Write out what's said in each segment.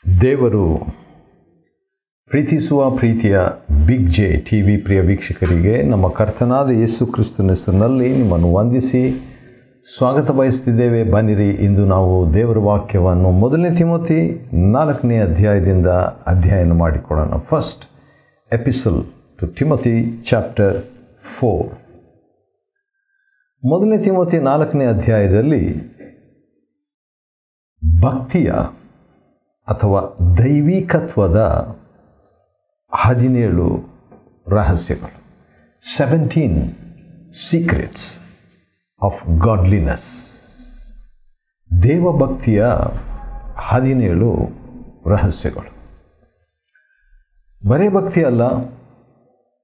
ದೇವರು ಪ್ರೀತಿಸುವ ಪ್ರೀತಿಯ ಬಿಗ್ ಜೆ ಟಿ ವಿ ಪ್ರಿಯ ವೀಕ್ಷಕರಿಗೆ ನಮ್ಮ ಕರ್ತನಾದ ಯೇಸು ಕ್ರಿಸ್ತನ ಹೆಸರಿನಲ್ಲಿ ನಿಮ್ಮನ್ನು ವಂದಿಸಿ ಸ್ವಾಗತ ಬಯಸ್ತಿದ್ದೇವೆ. ಬನ್ನಿರಿ, ಇಂದು ನಾವು ದೇವರ ವಾಕ್ಯವನ್ನು 1 ತಿಮೋಥಿ 4ನೇ ಅಧ್ಯಾಯದಿಂದ ಅಧ್ಯಯನ ಮಾಡಿಕೊಳ್ಳೋಣ. First epistle to Timothy chapter 4. 1 Timothy 4ನೇ ಅಧ್ಯಾಯದಲ್ಲಿ ಭಕ್ತಿಯ ಅಥವಾ ದೈವಿಕತ್ವದ 17 ರಹಸ್ಯಗಳು, 17 ಸೀಕ್ರೆಟ್ಸ್ ಆಫ್ ಗಾಡ್ಲಿನೆಸ್. ದೇವಭಕ್ತಿಯ 17 ರಹಸ್ಯಗಳು. ಬರೇ ಭಕ್ತಿ ಅಲ್ಲ.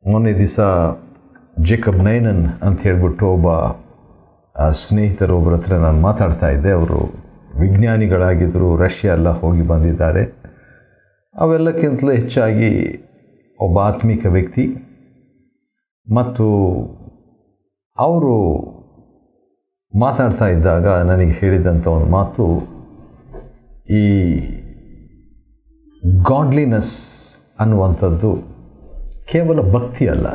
ಮೊನ್ನೆ ದಿವಸ ಜೇಕಬ್ ನೈನನ್ ಅಂತ ಹೇಳ್ಬಿಟ್ಟು ಒಬ್ಬ ಸ್ನೇಹಿತರೊಬ್ಬರ ಹತ್ರ ನಾನು ಮಾತಾಡ್ತಾ ಇದ್ದೆ. ಅವರು ವಿಜ್ಞಾನಿಗಳಾಗಿದ್ದರು, ರಷ್ಯಾ ಎಲ್ಲ ಹೋಗಿ ಬಂದಿದ್ದಾರೆ. ಅವೆಲ್ಲಕ್ಕಿಂತಲೂ ಹೆಚ್ಚಾಗಿ ಒಬ್ಬ ಆತ್ಮಿಕ ವ್ಯಕ್ತಿ. ಮತ್ತು ಅವರು ಮಾತಾಡ್ತಾ ಇದ್ದಾಗ ನನಗೆ ಹೇಳಿದಂಥ ಒಂದು ಮಾತು, ಈ ಗಾಡ್ಲಿನೆಸ್ ಅನ್ನುವಂಥದ್ದು ಕೇವಲ ಭಕ್ತಿ ಅಲ್ಲ,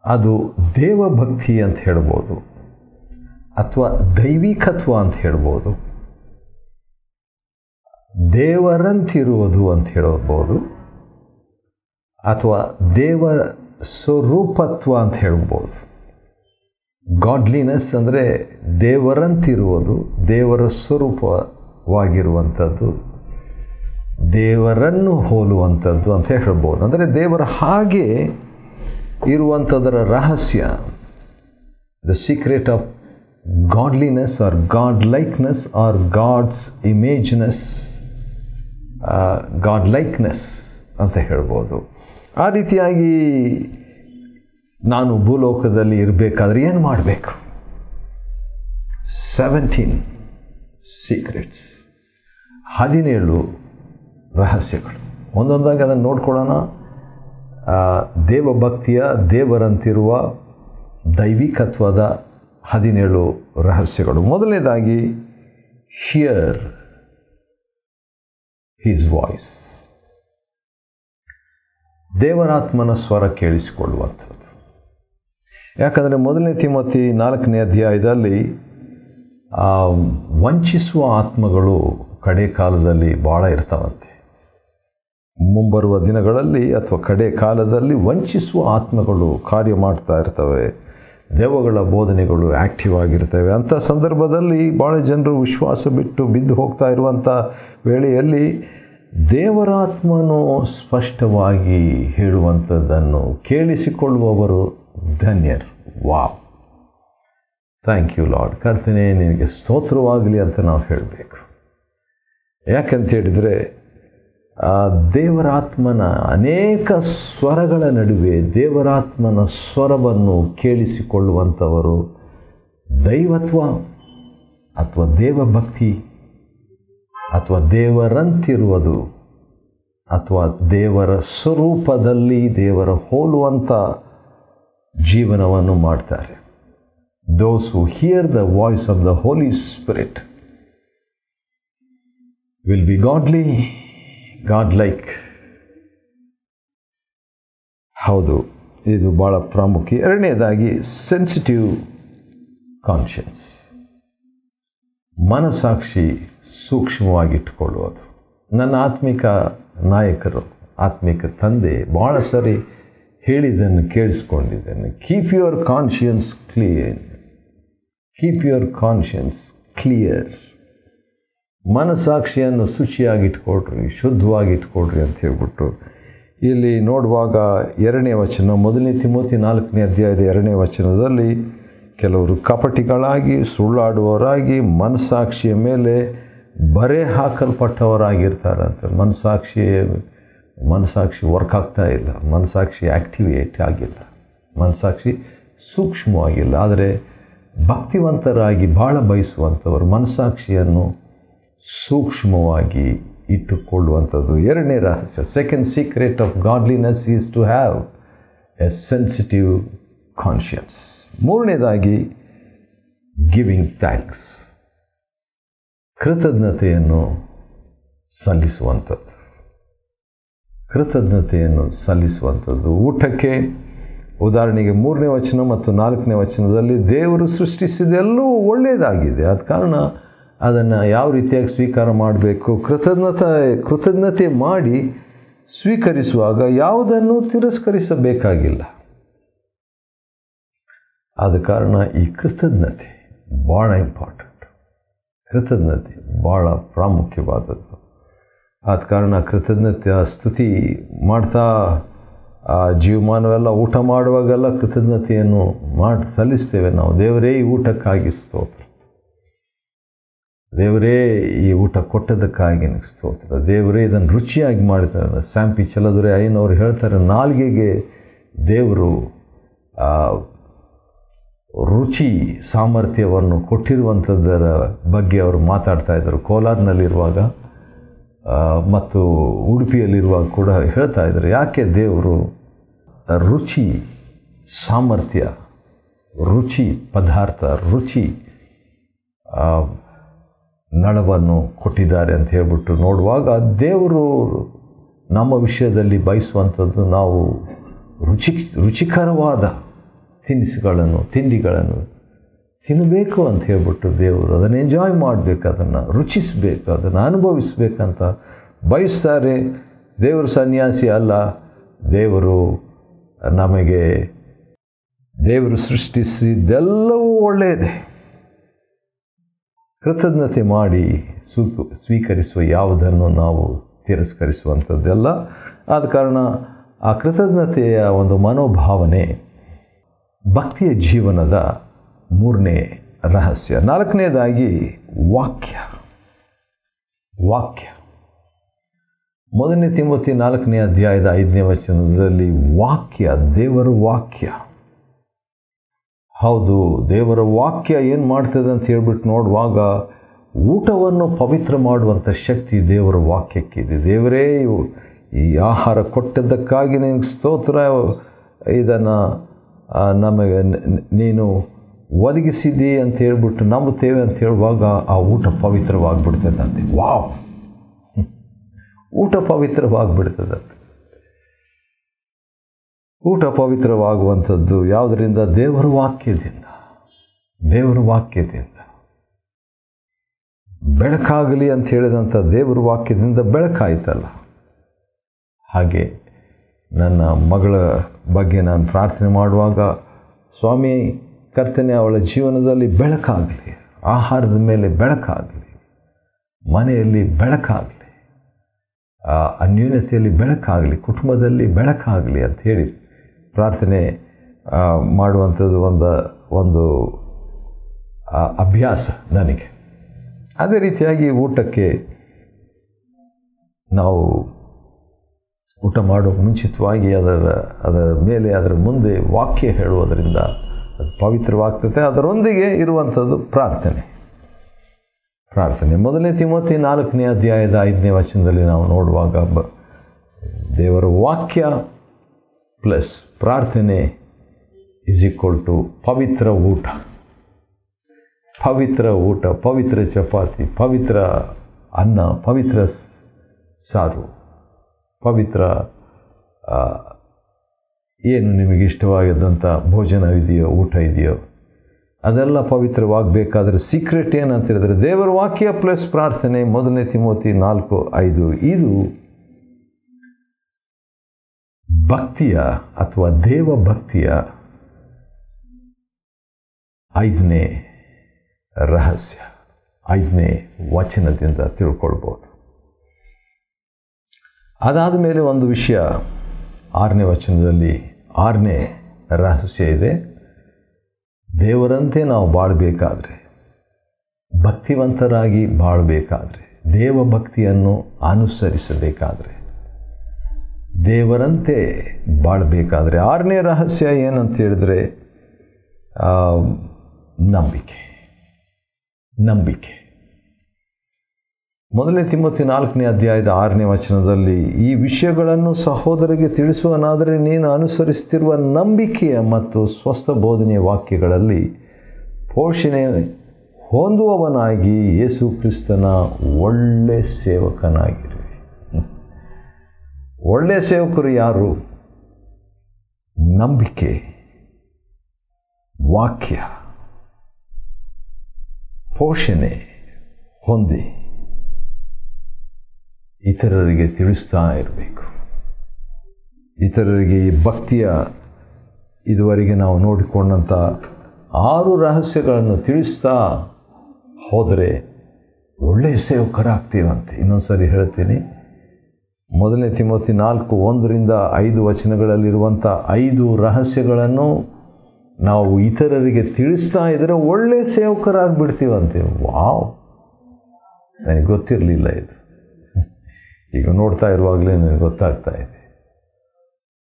ಅದು ದೇವಭಕ್ತಿ ಅಂತ ಹೇಳ್ಬೋದು, ಅಥವಾ ದೈವಿಕತ್ವ ಅಂತ ಹೇಳ್ಬೋದು, ದೇವರಂತಿರುವುದು ಅಂತ ಹೇಳ್ಬೋದು, ಅಥವಾ ದೇವರ ಸ್ವರೂಪತ್ವ ಅಂತ ಹೇಳ್ಬೋದು. ಗಾಡ್ಲಿನೆಸ್ ಅಂದರೆ ದೇವರಂತಿರುವುದು, ದೇವರ ಸ್ವರೂಪವಾಗಿರುವಂಥದ್ದು, ದೇವರನ್ನು ಹೋಲುವಂಥದ್ದು ಅಂತ ಹೇಳ್ಬೋದು. ಅಂದರೆ ದೇವರ ಹಾಗೆ ಇರುವಂಥದ್ದರ ರಹಸ್ಯ, the secret of godliness or godlikeness or God's imageness, godlikeness ಅಂತ ಹೇಳ್ಬೋದು. ಆ ರೀತಿಯಾಗಿ ನಾನು ಭೂಲೋಕದಲ್ಲಿ ಇರಬೇಕಾದ್ರೆ ಏನು ಮಾಡಬೇಕು? 17 ಸೀಕ್ರೆಟ್ಸ್, 17 ರಹಸ್ಯಗಳು. ಒಂದೊಂದಾಗಿ ಅದನ್ನು ನೋಡ್ಕೊಳ್ಳೋಣ. ದೇವಭಕ್ತಿಯ, ದೇವರಂತಿರುವ ದೈವಿಕತ್ವದ 17 ರಹಸ್ಯಗಳು. ಮೊದಲನೇದಾಗಿ, ಹಿಯರ್ ಹಿಸ್ ವಾಯ್ಸ್. ದೇವರಾತ್ಮನ ಸ್ವರ ಕೇಳಿಸಿಕೊಳ್ಳುವಂಥದ್ದು. ಯಾಕಂದರೆ 1 ತಿಮೋಥಿ 4ನೇ ಅಧ್ಯಾಯದಲ್ಲಿ ವಂಚಿಸುವ ಆತ್ಮಗಳು ಕಡೆ ಕಾಲದಲ್ಲಿ ಭಾಳ ಇರ್ತಾವಂತೆ. ಮುಂಬರುವ ದಿನಗಳಲ್ಲಿ ಅಥವಾ ಕಡೆ ಕಾಲದಲ್ಲಿ ವಂಚಿಸುವ ಆತ್ಮಗಳು ಕಾರ್ಯ ಮಾಡ್ತಾ ಇರ್ತವೆ. ದೆವ್ವಗಳ ಬೋಧನೆಗಳು ಆ್ಯಕ್ಟಿವ್ ಆಗಿರ್ತವೆ. ಅಂಥ ಸಂದರ್ಭದಲ್ಲಿ ಭಾಳ ಜನರು ವಿಶ್ವಾಸ ಬಿಟ್ಟು ಬಿದ್ದು ಹೋಗ್ತಾ ಇರುವಂಥ ವೇಳೆಯಲ್ಲಿ ದೇವರಾತ್ಮನು ಸ್ಪಷ್ಟವಾಗಿ ಹೇಳುವಂಥದ್ದನ್ನು ಕೇಳಿಸಿಕೊಳ್ಳುವವರು ಧನ್ಯರು. Wow, thank you lord. ಕರ್ತನೇ, ನಿನಗೆ ಸ್ತೋತ್ರವಾಗಲಿ ಅಂತ ನಾವು ಹೇಳಬೇಕು. ಯಾಕಂತ ಹೇಳಿದರೆ, ದೇವರಾತ್ಮನ ಅನೇಕ ಸ್ವರಗಳ ನಡುವೆ ದೇವರಾತ್ಮನ ಸ್ವರವನ್ನು ಕೇಳಿಸಿಕೊಳ್ಳುವಂಥವರು ದೈವತ್ವ ಅಥವಾ ದೇವಭಕ್ತಿ ಅಥವಾ ದೇವರಂತಿರುವುದು ಅಥವಾ ದೇವರ ಸ್ವರೂಪದಲ್ಲಿ ದೇವರ ಹೋಲುವಂಥ ಜೀವನವನ್ನು ಮಾಡ್ತಾರೆ. Those who hear the voice of the Holy Spirit will be godly, God-like. ಹೌದು, ಇದು ಭಾಳ ಪ್ರಾಮುಖ್ಯ. ಎರಡನೇದಾಗಿ, ಸೆನ್ಸಿಟಿವ್ ಕಾನ್ಷಿಯನ್ಸ್. ಮನಸ್ಸಾಕ್ಷಿ ಸೂಕ್ಷ್ಮವಾಗಿಟ್ಟುಕೊಳ್ಳುವುದು. ನನ್ನ ಆತ್ಮಿಕ ನಾಯಕರು, ಆತ್ಮಿಕ ತಂದೆ ಭಾಳ ಸರಿ ಹೇಳಿದ್ದನ್ನು ಕೇಳಿಸ್ಕೊಂಡಿದ್ದೇನೆ. Keep your conscience clean, keep your conscience clear. ಮನಸ್ಸಾಕ್ಷಿಯನ್ನು ಶುಚಿಯಾಗಿಟ್ಕೊಳ್ರಿ, ಶುದ್ಧವಾಗಿಟ್ಕೊಳ್ರಿ ಅಂತ ಹೇಳ್ಬಿಟ್ಟು ಇಲ್ಲಿ ನೋಡುವಾಗ 2ನೇ ವಚನ, 1 ತಿಮೋಥಿ 4ನೇ ಅಧ್ಯಾಯದ 2ನೇ ವಚನದಲ್ಲಿ, ಕೆಲವರು ಕಪಟಿಗಳಾಗಿ, ಸುಳ್ಳಾಡುವವರಾಗಿ, ಮನಸ್ಸಾಕ್ಷಿಯ ಮೇಲೆ ಬರೆ ಹಾಕಲ್ಪಟ್ಟವರಾಗಿರ್ತಾರಂತೆ. ಮನಸ್ಸಾಕ್ಷಿ ವರ್ಕ್ ಆಗ್ತಾ ಇಲ್ಲ, ಮನಸ್ಸಾಕ್ಷಿ ಆ್ಯಕ್ಟಿವೇಟ್ ಆಗಿಲ್ಲ, ಮನಸ್ಸಾಕ್ಷಿ ಸೂಕ್ಷ್ಮವಾಗಿಲ್ಲ. ಆದರೆ ಭಕ್ತಿವಂತರಾಗಿ ಭಾಳ ಬಯಸುವಂಥವರು ಮನಸ್ಸಾಕ್ಷಿಯನ್ನು ಸೂಕ್ಷ್ಮವಾಗಿ ಇಟ್ಟುಕೊಳ್ಳುವಂಥದ್ದು. 2ನೇ ರಹಸ್ಯ, second secret of godliness is to have a sensitive conscience. 3ನೇದಾಗಿ, ಗಿವಿಂಗ್ ಥ್ಯಾಂಕ್ಸ್. ಕೃತಜ್ಞತೆಯನ್ನು ಸಲ್ಲಿಸುವಂಥದ್ದು, ಕೃತಜ್ಞತೆಯನ್ನು ಸಲ್ಲಿಸುವಂಥದ್ದು. ಊಟಕ್ಕೆ ಉದಾಹರಣೆಗೆ 3ನೇ ವಚನ ಮತ್ತು 4ನೇ ವಚನದಲ್ಲಿ ದೇವರು ಸೃಷ್ಟಿಸಿದೆಲ್ಲವೂ ಒಳ್ಳೆಯದಾಗಿದೆ, ಆದ ಕಾರಣ ಅದನ್ನು ಯಾವ ರೀತಿಯಾಗಿ ಸ್ವೀಕಾರ ಮಾಡಬೇಕು, ಕೃತಜ್ಞತೆ ಮಾಡಿ ಸ್ವೀಕರಿಸುವಾಗ ಯಾವುದನ್ನು ತಿರಸ್ಕರಿಸಬೇಕಾಗಿಲ್ಲ. ಆದ ಕಾರಣ ಈ ಕೃತಜ್ಞತೆ ಭಾಳ ಇಂಪಾರ್ಟೆಂಟ್, ಕೃತಜ್ಞತೆ ಭಾಳ ಪ್ರಾಮುಖ್ಯವಾದದ್ದು. ಆದ ಕಾರಣ ಕೃತಜ್ಞತೆಯ ಸ್ತುತಿ ಮಾಡ್ತಾ ಜೀವಮಾನವೆಲ್ಲ ಊಟ ಮಾಡುವಾಗೆಲ್ಲ ಕೃತಜ್ಞತೆಯನ್ನು ಸಲ್ಲಿಸ್ತೇವೆ ನಾವು. ದೇವರೇ ಈ ಊಟಕ್ಕಾಗಿ ಸ್ತೋತ್ರ, ದೇವರೇ ಈ ಊಟ ಕೊಟ್ಟದಕ್ಕಾಗಿ ಸ್ತೋತ್ರ, ದೇವರೇ ಇದನ್ನು ರುಚಿಯಾಗಿ ಮಾಡಿದ್ದಾರೆ. ಸ್ಯಾಂಪಿ ಚಲದುರೆ ಅಯ್ಯನವರು ಹೇಳ್ತಾರೆ, ನಾಲಿಗೆಗೆ ದೇವರು ರುಚಿ ಸಾಮರ್ಥ್ಯವನ್ನು ಕೊಟ್ಟಿರುವಂಥದ್ದರ ಬಗ್ಗೆ ಅವರು ಮಾತಾಡ್ತಾ ಇದ್ದರು. ಕೋಲಾರ್ನಲ್ಲಿರುವಾಗ ಮತ್ತು ಉಡುಪಿಯಲ್ಲಿರುವಾಗ ಕೂಡ ಹೇಳ್ತಾ ಇದ್ದಾರೆ, ಯಾಕೆ ದೇವರು ರುಚಿ ಸಾಮರ್ಥ್ಯ, ರುಚಿ ಪದಾರ್ಥ, ರುಚಿ ನಳವನ್ನು ಕೊಟ್ಟಿದ್ದಾರೆ ಅಂತ ಹೇಳ್ಬಿಟ್ಟು ನೋಡುವಾಗ, ದೇವರು ನಮ್ಮ ವಿಷಯದಲ್ಲಿ ಬಯಸುವಂಥದ್ದು ನಾವು ರುಚಿಕರವಾದ ತಿಂಡಿಗಳನ್ನು ತಿನ್ನಬೇಕು ಅಂತ ಹೇಳ್ಬಿಟ್ಟು ದೇವರು ಅದನ್ನು ಎಂಜಾಯ್ ಮಾಡಬೇಕು, ಅದನ್ನು ರುಚಿಸಬೇಕು, ಅದನ್ನು ಅನುಭವಿಸಬೇಕಂತ ಬಯಸ್ತಾರೆ. ದೇವರು ಸನ್ಯಾಸಿ ಅಲ್ಲ, ದೇವರು ಸೃಷ್ಟಿಸಿದ್ದೆಲ್ಲವೂ ಒಳ್ಳೆಯದೇ. ಕೃತಜ್ಞತೆ ಮಾಡಿ ಸ್ವೀಕರಿಸುವ ಯಾವುದನ್ನು ನಾವು ತಿರಸ್ಕರಿಸುವಂಥದ್ದೆಲ್ಲ. ಆದ ಕಾರಣ ಆ ಕೃತಜ್ಞತೆಯ ಒಂದು ಮನೋಭಾವನೆ ಭಕ್ತಿಯ ಜೀವನದ 3ನೇ ರಹಸ್ಯ. 4ನೇದಾಗಿ ವಾಕ್ಯ. 1 ತಿಮೋಥಿ 4ನೇ ಅಧ್ಯಾಯದ 5ನೇ ವಚನದಲ್ಲಿ ವಾಕ್ಯ, ದೇವರ ವಾಕ್ಯ. ಹೌದು, ದೇವರ ವಾಕ್ಯ ಏನು ಮಾಡ್ತದೆ ಅಂತ ಹೇಳ್ಬಿಟ್ಟು ನೋಡುವಾಗ ಊಟವನ್ನು ಪವಿತ್ರ ಮಾಡುವಂಥ ಶಕ್ತಿ ದೇವರ ವಾಕ್ಯಕ್ಕಿದೆ. ದೇವರೇ ಈ ಆಹಾರ ಕೊಟ್ಟದ್ದಕ್ಕಾಗಿ ನಿನಗೆ ಸ್ತೋತ್ರ, ಇದನ್ನು ನಮಗೆ ನೀನು ಒದಗಿಸಿದ್ದಿ ಅಂತ ಹೇಳ್ಬಿಟ್ಟು ನಂಬುತ್ತೇವೆ ಅಂತ ಹೇಳುವಾಗ ಆ ಊಟ ಪವಿತ್ರವಾಗಿಬಿಡ್ತದಂತೆ. ವಾವ್, ಊಟ ಪವಿತ್ರವಾಗಿಬಿಡ್ತದಂತೆ. ಊಟ ಪವಿತ್ರವಾಗುವಂಥದ್ದು ಯಾವುದರಿಂದ? ದೇವರ ವಾಕ್ಯದಿಂದ. ಬೆಳಕಾಗಲಿ ಅಂತ ಹೇಳಿದಂಥ ದೇವರ ವಾಕ್ಯದಿಂದ ಬೆಳಕಾಯ್ತಲ್ಲ. ಹಾಗೆ ನನ್ನ ಮಗಳ ಬಗ್ಗೆ ನಾನು ಪ್ರಾರ್ಥನೆ ಮಾಡುವಾಗ, ಸ್ವಾಮಿ ಕರ್ತನೆ ಅವಳ ಜೀವನದಲ್ಲಿ ಬೆಳಕಾಗಲಿ, ಆಹಾರದ ಮೇಲೆ ಬೆಳಕಾಗಲಿ, ಮನೆಯಲ್ಲಿ ಬೆಳಕಾಗಲಿ, ಅನ್ಯೋನ್ಯತೆಯಲ್ಲಿ ಬೆಳಕಾಗಲಿ, ಕುಟುಂಬದಲ್ಲಿ ಬೆಳಕಾಗಲಿ ಅಂತ ಹೇಳಿ ಪ್ರಾರ್ಥನೆ ಮಾಡುವಂಥದ್ದು ಒಂದು ಅಭ್ಯಾಸ ನನಗೆ. ಅದೇ ರೀತಿಯಾಗಿ ಊಟಕ್ಕೆ ನಾವು ಊಟ ಮಾಡೋ ಮುಂಚಿತವಾಗಿ ಅದರ ಮೇಲೆ ಅದರ ಮುಂದೆ ವಾಕ್ಯ ಹೇಳುವುದರಿಂದ ಅದು ಪವಿತ್ರವಾಗ್ತದೆ. ಅದರೊಂದಿಗೆ ಇರುವಂಥದ್ದು ಪ್ರಾರ್ಥನೆ. 1 ತಿಮೋಥಿ 4ನೇ ಅಧ್ಯಾಯದ 5ನೇ ವಚನದಲ್ಲಿ ನಾವು ನೋಡುವಾಗ ದೇವರ ವಾಕ್ಯ ಪ್ಲಸ್ ಪ್ರಾರ್ಥನೆ = ಪವಿತ್ರ ಊಟ. ಪವಿತ್ರ ಚಪಾತಿ, ಪವಿತ್ರ ಅನ್ನ, ಪವಿತ್ರ ಸಾರು, ಪವಿತ್ರ ಏನು ನಿಮಗೆ ಇಷ್ಟವಾಗಿದ್ದಂಥ ಭೋಜನ ಇದೆಯೋ, ಊಟ ಇದೆಯೋ, ಅದೆಲ್ಲ ಪವಿತ್ರವಾಗಬೇಕಾದ್ರೆ ಸೀಕ್ರೆಟ್ ಏನಂತ ಹೇಳಿದ್ರೆ ದೇವರ ವಾಕ್ಯ ಪ್ಲಸ್ ಪ್ರಾರ್ಥನೆ. 1 ತಿಮೋಥಿ 4:5 ಇದು ಭಕ್ತಿಯ ಅಥವಾ ದೇವಭಕ್ತಿಯ 5ನೇ ರಹಸ್ಯ, 5ನೇ ವಚನದಿಂದ ತಿಳ್ಕೊಳ್ಬೋದು. ಅದಾದ ಮೇಲೆ ಒಂದು ವಿಷಯ 6ನೇ ವಚನದಲ್ಲಿ 6ನೇ ರಹಸ್ಯ ಇದೆ. ದೇವರಂತೆ ನಾವು ಬಾಳಬೇಕಾದ್ರೆ, ಭಕ್ತಿವಂತರಾಗಿ ಬಾಳಬೇಕಾದ್ರೆ, ದೇವಭಕ್ತಿಯನ್ನು ಅನುಸರಿಸಬೇಕಾದ್ರೆ, ದೇವರಂತೆ ಬಾಳಬೇಕಾದ್ರೆ 6ನೇ ರಹಸ್ಯ ಏನಂತ ಹೇಳಿದ್ರೆ ನಂಬಿಕೆ. 1 ತಿಮೋಥಿ 4ನೇ ಅಧ್ಯಾಯದ 6ನೇ ವಚನದಲ್ಲಿ ಈ ವಿಷಯಗಳನ್ನು ಸಹೋದರಿಗೆ ತಿಳಿಸುವನಾದರೆ ನೀನು ಅನುಸರಿಸುತ್ತಿರುವ ನಂಬಿಕೆಯ ಮತ್ತು ಸ್ವಸ್ಥ ಬೋಧನೆಯ ವಾಕ್ಯಗಳಲ್ಲಿ ಪೋಷಣೆ ಹೊಂದುವವನಾಗಿ ಯೇಸು ಕ್ರಿಸ್ತನ ಒಳ್ಳೆ ಸೇವಕನಾಗಿರುವೆ. ಒಳ್ಳೆ ಸೇವಕರು ಯಾರು? ನಂಬಿಕೆ, ವಾಕ್ಯ, ಪೋಷಣೆ ಹೊಂದಿ ಇತರರಿಗೆ ತಿಳಿಸ್ತಾ ಇರಬೇಕು. ಇತರರಿಗೆ ಈ ಭಕ್ತಿಯ ಇದುವರೆಗೆ ನಾವು ನೋಡಿಕೊಂಡಂಥ 6 ರಹಸ್ಯಗಳನ್ನು ತಿಳಿಸ್ತಾ ಹೋದರೆ ಒಳ್ಳೆಯ ಸೇವಕರಾಗ್ತೀವಂತೆ. ಇನ್ನೊಂದು ಸರಿ ಹೇಳ್ತೀನಿ. 1 ತಿಮೋಥಿ 4:1-5 ವಚನಗಳಲ್ಲಿರುವಂಥ 5 ರಹಸ್ಯಗಳನ್ನು ನಾವು ಇತರರಿಗೆ ತಿಳಿಸ್ತಾ ಇದ್ದರೆ ಒಳ್ಳೆಯ ಸೇವಕರಾಗಿಬಿಡ್ತೀವಂತೆ. ವಾವ್, ನನಗೆ ಗೊತ್ತಿರಲಿಲ್ಲ ಇದು. ಈಗ ನೋಡ್ತಾ ಇರುವಾಗಲೇ ನನಗೆ ಗೊತ್ತಾಗ್ತಾ ಇದೆ.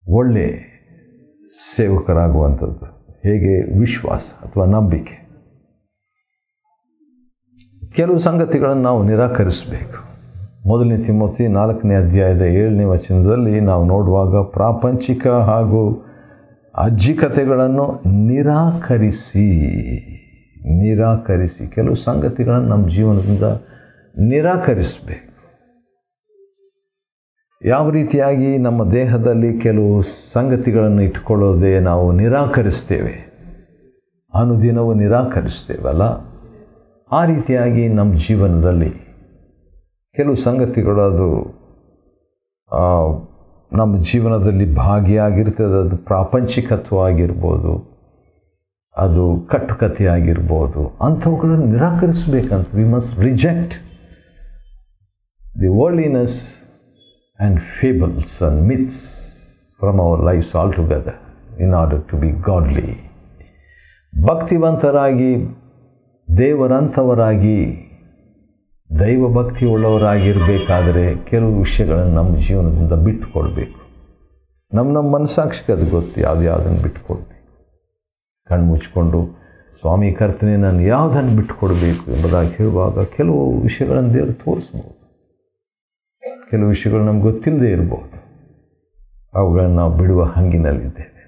ಒಳ್ಳೆ ಸೇವಕರಾಗುವಂಥದ್ದು ಹೇಗೆ? ವಿಶ್ವಾಸ ಅಥವಾ ನಂಬಿಕೆ. ಕೆಲವು ಸಂಗತಿಗಳನ್ನು ನಾವು ನಿರಾಕರಿಸಬೇಕು. 1 ತಿಮೋಥಿ 4ನೇ ಅಧ್ಯಾಯದ 7ನೇ ವಚನದಲ್ಲಿ ನಾವು ನೋಡುವಾಗ, ಪ್ರಾಪಂಚಿಕ ಹಾಗೂ ಅಜ್ಜಿಕತೆಗಳನ್ನು ನಿರಾಕರಿಸಿ ಕೆಲವು ಸಂಗತಿಗಳನ್ನು ನಮ್ಮ ಜೀವನದಿಂದ ನಿರಾಕರಿಸಬೇಕು. ಯಾವ ರೀತಿಯಾಗಿ ನಮ್ಮ ದೇಹದಲ್ಲಿ ಕೆಲವು ಸಂಗತಿಗಳನ್ನು ಇಟ್ಕೊಳ್ಳೋದೇ ನಾವು ನಿರಾಕರಿಸ್ತೇವೆ, ಅನುದಿನವೂ ನಿರಾಕರಿಸ್ತೇವಲ್ಲ, ಆ ರೀತಿಯಾಗಿ ನಮ್ಮ ಜೀವನದಲ್ಲಿ ಕೆಲವು ಸಂಗತಿಗಳು ಅದು ನಮ್ಮ ಜೀವನದಲ್ಲಿ ಭಾಗಿಯಾಗಿರ್ತದೆ. ಅದು ಪ್ರಾಪಂಚಿಕತ್ವ ಆಗಿರ್ಬೋದು, ಅದು ಕಟ್ಟುಕತೆ ಆಗಿರ್ಬೋದು, ಅಂಥವುಗಳನ್ನು ನಿರಾಕರಿಸಬೇಕಂತ. We must reject the worldliness and fables and myths from our lives altogether in order to be godly. ಭಕ್ತಿವಂತರಾಗಿ, ದೇವರಂಥವರಾಗಿ, ದೈವ ಭಕ್ತಿಯುಳ್ಳವರಾಗಿರಬೇಕಾದರೆ ಕೆಲವು ವಿಷಯಗಳನ್ನು ನಮ್ಮ ಜೀವನದಿಂದ ಬಿಟ್ಟುಕೊಡ್ಬೇಕು. ನಮ್ಮ ಮನಸ್ಸಾಕ್ಷಿಗೆ ಅದು ಗೊತ್ತು ಯಾವುದನ್ನು ಬಿಟ್ಟುಕೊಡ್ಬೇಕು. ಕಣ್ಣು ಮುಚ್ಚಿಕೊಂಡು ಸ್ವಾಮಿ ಕರ್ತನೆ ನಾನು ಯಾವುದನ್ನು ಬಿಟ್ಟುಕೊಡ್ಬೇಕು ಎಂಬುದಾಗಿ ಹೇಳುವಾಗ ಕೆಲವು ವಿಷಯಗಳನ್ನು ದೇವರು ತೋರಿಸ್ಬೋದು. ಕೆಲವು ವಿಷಯಗಳು ನಮ್ಗೆ ಗೊತ್ತಿಲ್ಲದೆ ಇರ್ಬೋದು. ಅವುಗಳನ್ನು ನಾವು ಬಿಡುವ ಹಂಗಿನಲ್ಲಿದ್ದೇವೆ.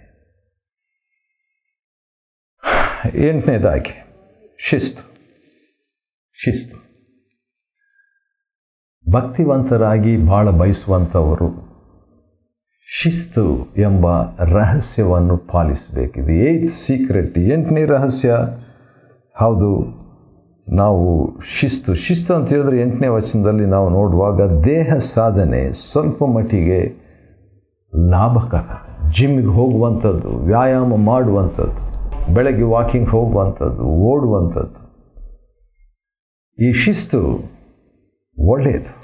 8ನೇದಾಗಿ ಶಿಸ್ತು. ಭಕ್ತಿವಂತರಾಗಿ ಬಾಳ ಬಯಸುವಂಥವರು ಶಿಸ್ತು ಎಂಬ ರಹಸ್ಯವನ್ನು ಪಾಲಿಸಬೇಕಿದೆ. 8th ಸೀಕ್ರೆಟ್, 8ನೇ ರಹಸ್ಯ. ಹೌದು, ನಾವು ಶಿಸ್ತು ಅಂತ ಹೇಳಿದ್ರೆ 8ನೇ ವಚನದಲ್ಲಿ ನಾವು ನೋಡುವಾಗ, ದೇಹ ಸಾಧನೆ ಸ್ವಲ್ಪ ಮಟ್ಟಿಗೆ ಲಾಭಕರ. ಜಿಮ್ಮಿಗೆ ಹೋಗುವಂಥದ್ದು, ವ್ಯಾಯಾಮ ಮಾಡುವಂಥದ್ದು, ಬೆಳಗ್ಗೆ ವಾಕಿಂಗ್ ಹೋಗುವಂಥದ್ದು, ಓಡುವಂಥದ್ದು, ಈ ಶಿಸ್ತು ಒಳ್ಳೆಯದು.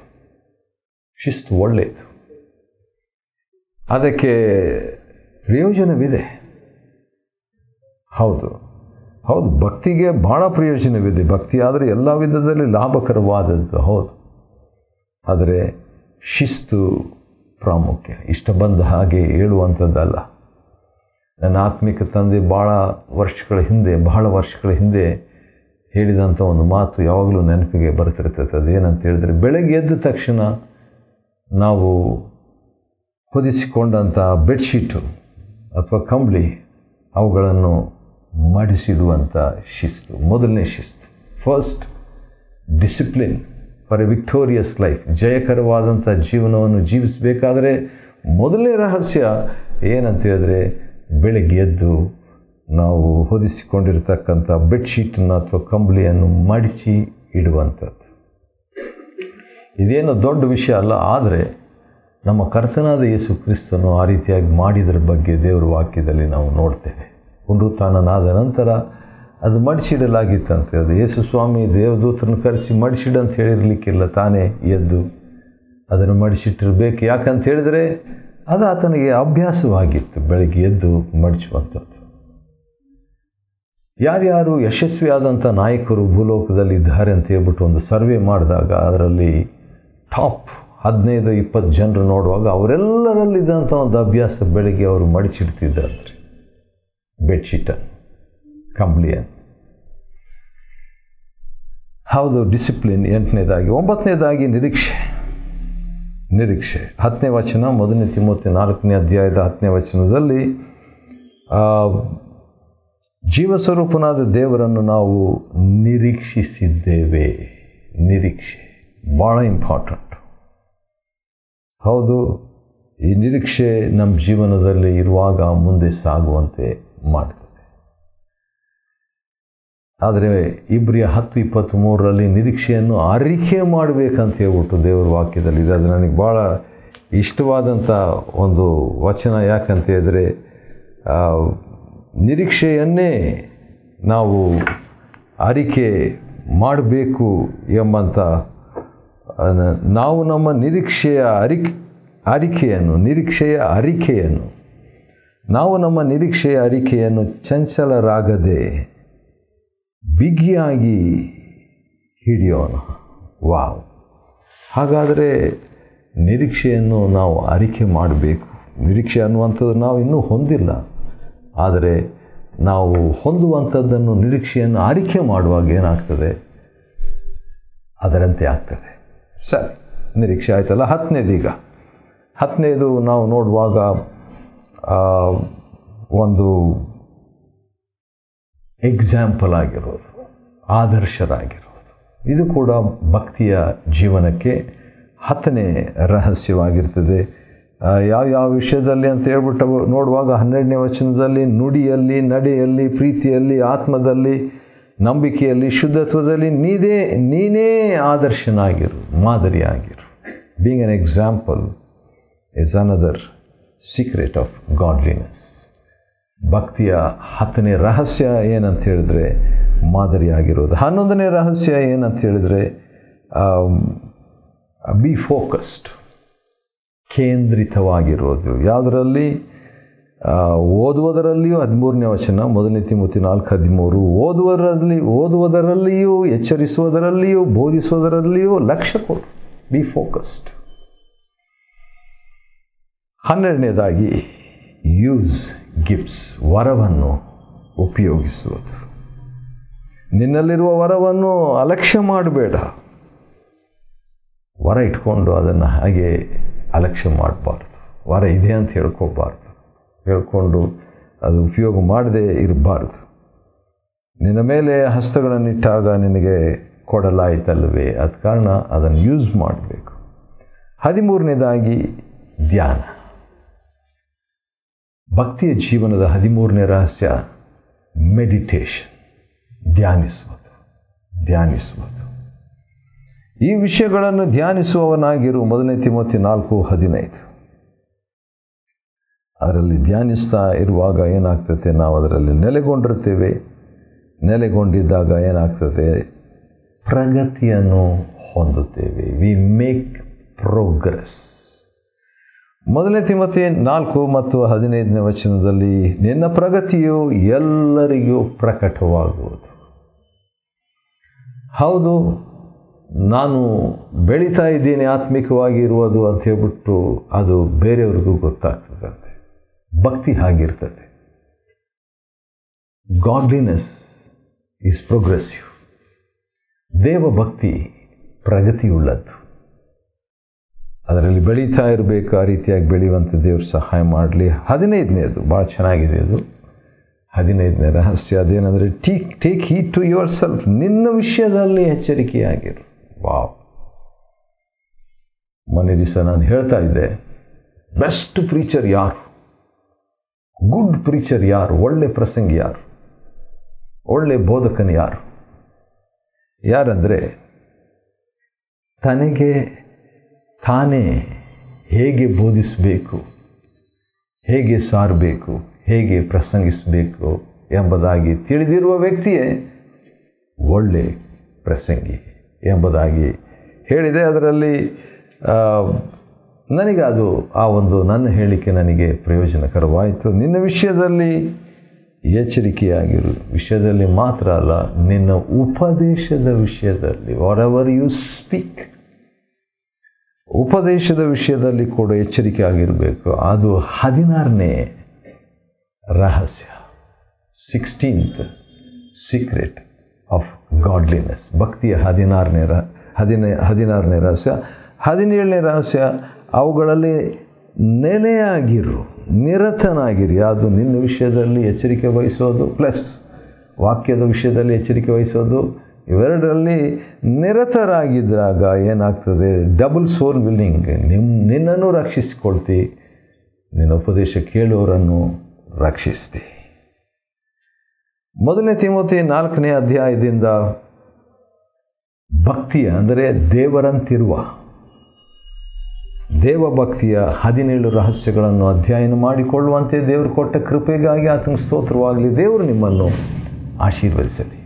ಅದಕ್ಕೆ ಪ್ರಯೋಜನವಿದೆ. ಹೌದು, ಭಕ್ತಿಗೆ ಭಾಳ ಪ್ರಯೋಜನವಿದೆ. ಭಕ್ತಿ ಆದರೆ ಎಲ್ಲ ವಿಧದಲ್ಲಿ ಲಾಭಕರವಾದದ್ದು. ಹೌದು, ಆದರೆ ಶಿಸ್ತು ಪ್ರಾಮುಖ್ಯ. ಇಷ್ಟ ಬಂದ ಹಾಗೆ ಹೇಳುವಂಥದ್ದಲ್ಲ. ನನ್ನ ಆತ್ಮಿಕ ತಂದೆ ಬಹಳ ವರ್ಷಗಳ ಹಿಂದೆ ಹೇಳಿದಂಥ ಒಂದು ಮಾತು ಯಾವಾಗಲೂ ನೆನಪಿಗೆ ಬರ್ತಿರ್ತದೆ. ಅದೇನಂತ ಹೇಳಿದ್ರೆ, ಬೆಳಗ್ಗೆ ಎದ್ದ ತಕ್ಷಣ ನಾವು ಹೊದಿಸಿಕೊಂಡಂಥ ಬೆಡ್ಶೀಟು ಅಥವಾ ಕಂಬಳಿ ಅವುಗಳನ್ನು ಮಡಿಸಿಡುವಂಥ ಶಿಸ್ತು. ಮೊದಲನೇ ಶಿಸ್ತು. First discipline for a victorious life. ಜಯಕರವಾದಂಥ ಜೀವನವನ್ನು ಜೀವಿಸಬೇಕಾದರೆ ಮೊದಲನೇ ರಹಸ್ಯ ಏನಂತ ಹೇಳಿದ್ರೆ, ಬೆಳಗ್ಗೆ ಎದ್ದು ನಾವು ಹೊದಿಸಿಕೊಂಡಿರ್ತಕ್ಕಂಥ ಬೆಡ್ಶೀಟನ್ನು ಅಥವಾ ಕಂಬಳಿಯನ್ನು ಮಡಿಸಿ ಇಡುವಂಥದ್ದು. ಇದೇನು ದೊಡ್ಡ ವಿಷಯ ಅಲ್ಲ, ಆದರೆ ನಮ್ಮ ಕರ್ತನಾದ ಯೇಸು ಕ್ರಿಸ್ತನು ಆ ರೀತಿಯಾಗಿ ಮಾಡಿದರ ಬಗ್ಗೆ ದೇವರ ವಾಕ್ಯದಲ್ಲಿ ನಾವು ನೋಡ್ತೇವೆ. ಪುನರುತ್ಥಾನನಾದ ನಂತರ ಅದು ಮಡಿಸಿಡಲಾಗಿತ್ತಂತೆ. ಅದು ಯೇಸು ಸ್ವಾಮಿ ದೇವದೂತರನ್ನು ಕರೆಸಿ ಮಡಿಸಿಡಂತ ಹೇಳಿರಲಿಕ್ಕಿಲ್ಲ, ತಾನೇ ಎದ್ದು ಅದನ್ನು ಮಡಿಸಿಟ್ಟಿರಬೇಕು. ಯಾಕಂತ ಹೇಳಿದರೆ ಅದು ಆತನಿಗೆ ಅಭ್ಯಾಸವಾಗಿತ್ತು, ಬೆಳಗ್ಗೆ ಎದ್ದು ಮಡಿಸುವಂಥದ್ದು. ಯಾರ್ಯಾರು ಯಶಸ್ವಿಯಾದಂಥ ನಾಯಕರು ಭೂಲೋಕದಲ್ಲಿ ಇದ್ದಾರೆ ಅಂತ ಹೇಳ್ಬಿಟ್ಟು ಒಂದು ಸರ್ವೆ ಮಾಡಿದಾಗ ಅದರಲ್ಲಿ ಟಾಪ್ 15-20 ಜನರು ನೋಡುವಾಗ ಅವರೆಲ್ಲರಲ್ಲಿದ್ದಂಥ ಒಂದು ಅಭ್ಯಾಸ, ಬೆಳಗ್ಗೆ ಅವರು ಮಡಿಸಿಡ್ತಿದ್ದಾರೆ ಬೆಡ್ಶೀಟನ್ನು, ಕಂಬಳಿಯನ್ನು. ಹೌದು, ಡಿಸಿಪ್ಲಿನ್ 8ನೇದಾಗಿ. 9ನೇದಾಗಿ ನಿರೀಕ್ಷೆ. 10ನೇ ವಚನ, 1 ತಿಮೋಥಿ 4ನೇ ಅಧ್ಯಾಯದ 10ನೇ ವಚನದಲ್ಲಿ ಜೀವಸ್ವರೂಪನಾದ ದೇವರನ್ನು ನಾವು ನಿರೀಕ್ಷಿಸಿದ್ದೇವೆ. ನಿರೀಕ್ಷೆ ಭಾಳ ಇಂಪಾರ್ಟೆಂಟ್. ಹೌದು, ಈ ನಿರೀಕ್ಷೆ ನಮ್ಮ ಜೀವನದಲ್ಲಿ ಇರುವಾಗ ಮುಂದೆ ಸಾಗುವಂತೆ ಮಾಡ್ತದೆ. ಆದರೆ ಇಬ್ರಿಯ 10:23 ನಿರೀಕ್ಷೆಯನ್ನು ಅರಿಕೆ ಮಾಡಬೇಕಂತ ಹೇಳ್ಬಿಟ್ಟು ದೇವರ ವಾಕ್ಯದಲ್ಲಿ ಇದೆ. ಅದು ನನಗೆ ಭಾಳ ಇಷ್ಟವಾದಂಥ ಒಂದು ವಚನ. ಯಾಕಂತ ಹೇಳಿದರೆ ನಿರೀಕ್ಷೆಯನ್ನೇ ನಾವು ಅರಿಕೆ ಮಾಡಬೇಕು ಎಂಬಂಥ, ನಾವು ನಮ್ಮ ನಿರೀಕ್ಷೆಯ ಅರಿಕೆಯನ್ನು ಚಂಚಲರಾಗದೆ ಬಿಗಿಯಾಗಿ ಹಿಡಿಯೋಣ. ವಾವ್! ಹಾಗಾದರೆ ನಿರೀಕ್ಷೆಯನ್ನು ನಾವು ಅರಿಕೆ ಮಾಡಬೇಕು. ನಿರೀಕ್ಷೆ ಅನ್ನುವಂಥದ್ದು ನಾವು ಇನ್ನೂ ಹೊಂದಿಲ್ಲ, ಆದರೆ ನಾವು ಹೊಂದುವಂಥದ್ದನ್ನು, ನಿರೀಕ್ಷೆಯನ್ನು ಅರಿಕೆ ಮಾಡುವಾಗ ಏನಾಗ್ತದೆ, ಅದರಂತೆ ಆಗ್ತದೆ. ಸರಿ, ನಿರೀಕ್ಷೆ ಆಯ್ತಲ್ಲ. 10ನೇದು ನಾವು ನೋಡುವಾಗ ಒಂದು ಎಕ್ಸಾಂಪಲ್ ಆಗಿರೋದು, ಆದರ್ಶರಾಗಿರೋದು. ಇದು ಕೂಡ ಭಕ್ತಿಯ ಜೀವನಕ್ಕೆ 10ನೇ ರಹಸ್ಯವಾಗಿರ್ತದೆ. ಯಾವ ವಿಷಯದಲ್ಲಿ ಅಂತ ಹೇಳ್ಬಿಟ್ಟು ನೋಡುವಾಗ 12ನೇ ವಚನದಲ್ಲಿ ನುಡಿಯಲ್ಲಿ, ನಡೆಯಲ್ಲಿ, ಪ್ರೀತಿಯಲ್ಲಿ, ಆತ್ಮದಲ್ಲಿ, ನಂಬಿಕೆಯಲ್ಲಿ, ಶುದ್ಧತ್ವದಲ್ಲಿ ನೀನೇ ಆದರ್ಶನಾಗಿರು, ಮಾದರಿಯಾಗಿರು. Being an example is another secret of godliness. ಭಕ್ತಿಯ 10ನೇ ರಹಸ್ಯ ಏನಂತ ಹೇಳಿದ್ರೆ ಮಾದರಿಯಾಗಿರೋದು. 11ನೇ ರಹಸ್ಯ ಏನಂತ ಹೇಳಿದ್ರೆ ಬಿ ಫೋಕಸ್ಡ್, ಕೇಂದ್ರಿತವಾಗಿರೋದು. ಯಾವುದರಲ್ಲಿ? ಓದುವುದರಲ್ಲಿಯೂ 13ನೇ ವಚನ, 1 ತಿಮೋಥಿ 4:13. ಓದುವುದರಲ್ಲಿಯೂ, ಎಚ್ಚರಿಸುವುದರಲ್ಲಿಯೂ, ಬೋಧಿಸುವುದರಲ್ಲಿಯೂ ಲಕ್ಷ್ಯ ಕೊಡು. Be focused. 12ನೇದಾಗಿ ಯೂಸ್ ಗಿಫ್ಟ್ಸ್, ವರವನ್ನು ಉಪಯೋಗಿಸುವುದು. ನಿನ್ನಲ್ಲಿರುವ ವರವನ್ನು ಅಲಕ್ಷ್ಯ ಮಾಡಬೇಡ. ವರ ಇಟ್ಕೊಂಡು ಅದನ್ನು ಹಾಗೆ ಅಲಕ್ಷ್ಯ ಮಾಡಬಾರ್ದು. ವರ ಇದೆ ಅಂತ ಹೇಳ್ಕೊಂಡು ಅದು ಉಪಯೋಗ ಮಾಡದೇ ಇರಬಾರ್ದು. ನಿನ್ನ ಮೇಲೆ ಹಸ್ತಗಳನ್ನಿಟ್ಟಾಗ ನಿನಗೆ ಕೊಡಲಾಯಿತಲ್ವೇ, ಅದ ಕಾರಣ ಅದನ್ನು ಯೂಸ್ ಮಾಡಬೇಕು. 13ನೇದಾಗಿ ಧ್ಯಾನ. ಭಕ್ತಿಯ ಜೀವನದ 13ನೇ ರಹಸ್ಯ ಮೆಡಿಟೇಷನ್, ಧ್ಯಾನಿಸುವುದು. ಈ ವಿಷಯಗಳನ್ನು ಧ್ಯಾನಿಸುವವನಾಗಿರು. 1 ತಿಮೋಥಿ 4:15. ಅದರಲ್ಲಿ ಧ್ಯಾನಿಸ್ತಾ ಇರುವಾಗ ಏನಾಗ್ತದೆ, ನಾವು ಅದರಲ್ಲಿ ನೆಲೆಗೊಂಡಿರ್ತೇವೆ. ನೆಲೆಗೊಂಡಿದ್ದಾಗ ಏನಾಗ್ತದೆ, ಪ್ರಗತಿಯನ್ನು ಹೊಂದುತ್ತೇವೆ. We make progress. 1 ತಿಮೋಥಿ 4 ಮತ್ತು 15ನೇ ವಚನದಲ್ಲಿ ನಿನ್ನ ಪ್ರಗತಿಯು ಎಲ್ಲರಿಗೂ ಪ್ರಕಟವಾಗುವುದು. ಹೌದು, ನಾನು ಬೆಳೀತಾ ಇದ್ದೀನಿ ಆತ್ಮಿಕವಾಗಿ ಇರುವುದು ಅಂತ ಹೇಳ್ಬಿಟ್ಟು ಅದು ಬೇರೆಯವ್ರಿಗೂ ಗೊತ್ತಾಗ್ತದಂತೆ. ಭಕ್ತಿ ಹಾಗಿರ್ತದೆ. Godliness is progressive. ದೇವಭಕ್ತಿ ಪ್ರಗತಿಯುಳ್ಳದ್ದು. ಅದರಲ್ಲಿ ಬೆಳೀತಾ ಇರಬೇಕು. ಆ ರೀತಿಯಾಗಿ ಬೆಳೆಯುವಂಥ ದೇವರು ಸಹಾಯ ಮಾಡಲಿ. 15ನೇದು ಭಾಳ ಚೆನ್ನಾಗಿದೆ. ಅದು 15ನೇ ರಹಸ್ಯ. ಅದೇನೆಂದರೆ ಟೇಕ್ ಹೀಡ್ ಟು ಯುವರ್ ಸೆಲ್ಫ್. ನಿನ್ನ ವಿಷಯದಲ್ಲಿ ಎಚ್ಚರಿಕೆಯಾಗಿರು. ವಾವ್! ಮೊನ್ನೆ ದಿವಸ ನಾನು ಹೇಳ್ತಾ ಇದ್ದೆ, ಬೆಸ್ಟ್ ಪ್ರೀಚರ್ ಯಾರು, ಗುಡ್ ಪ್ರೀಚರ್ ಯಾರು, ಒಳ್ಳೆ ಪ್ರಸಂಗಿ ಯಾರು, ಒಳ್ಳೆ ಬೋಧಕನು ಯಾರಂದರೆ ತನಗೆ ತಾನೇ ಹೇಗೆ ಬೋಧಿಸಬೇಕು, ಹೇಗೆ ಸಾರಬೇಕು, ಹೇಗೆ ಪ್ರಸಂಗಿಸಬೇಕು ಎಂಬುದಾಗಿ ತಿಳಿದಿರುವ ವ್ಯಕ್ತಿಯೇ ಒಳ್ಳೆ ಪ್ರಸಂಗಿ ಎಂಬುದಾಗಿ ಹೇಳಿದೆ. ಅದರಲ್ಲಿ ನನಗೆ ಆ ಒಂದು ನನ್ನ ಹೇಳಿಕೆ ನನಗೆ ಪ್ರಯೋಜನಕರವಾಯಿತು. ನಿನ್ನ ವಿಷಯದಲ್ಲಿ ಎಚ್ಚರಿಕೆಯಾಗಿರು. ವಿಷಯದಲ್ಲಿ ಮಾತ್ರ ಅಲ್ಲ, ನಿನ್ನ ಉಪದೇಶದ ವಿಷಯದಲ್ಲಿ, ವಾಟ್ ಎವರ್ ಯು ಸ್ಪೀಕ್, ಉಪದೇಶದ ವಿಷಯದಲ್ಲಿ ಕೂಡ ಎಚ್ಚರಿಕೆ ಆಗಿರಬೇಕು. ಅದು 16ನೇ ರಹಸ್ಯ, 16th ಸೀಕ್ರೆಟ್ ಆಫ್ ಗಾಡ್ಲಿನೆಸ್. ಭಕ್ತಿಯ 16ನೇ ರಹಸ್ಯ. 17ನೇ ರಹಸ್ಯ, ಅವುಗಳಲ್ಲಿ ನೆಲೆಯಾಗಿರು, ನಿರತನಾಗಿರಿ. ಅದು ನಿನ್ನ ವಿಷಯದಲ್ಲಿ ಎಚ್ಚರಿಕೆ ವಹಿಸೋದು ಪ್ಲಸ್ ವಾಕ್ಯದ ವಿಷಯದಲ್ಲಿ ಎಚ್ಚರಿಕೆ ವಹಿಸೋದು, ಇವೆರಡರಲ್ಲಿ ನಿರತರಾಗಿದ್ದಾಗ ಏನಾಗ್ತದೆ, ಡಬಲ್ ಸೋಲ್ ವಿಲ್ಲಿಂಗ್, ನಿನ್ನನ್ನು ರಕ್ಷಿಸಿಕೊಳ್ತಿ, ನಿನ್ನ ಉಪದೇಶ ಕೇಳುವವರನ್ನು ರಕ್ಷಿಸ್ತಿ. 1 ತಿಮೋಥಿ 4ನೇ ಅಧ್ಯಾಯದಿಂದ ಭಕ್ತಿಯ ಅಂದರೆ ದೇವರಂತಿರುವ ದೇವಭಕ್ತಿಯ 17 ರಹಸ್ಯಗಳನ್ನು ಅಧ್ಯಯನ ಮಾಡಿಕೊಳ್ಳುವಂತೆ ದೇವರು ಕೊಟ್ಟ ಕೃಪೆಗಾಗಿ ಆತನ ಸ್ತೋತ್ರವಾಗಲಿ. ದೇವರು ನಿಮ್ಮನ್ನು ಆಶೀರ್ವದಿಸಲಿ.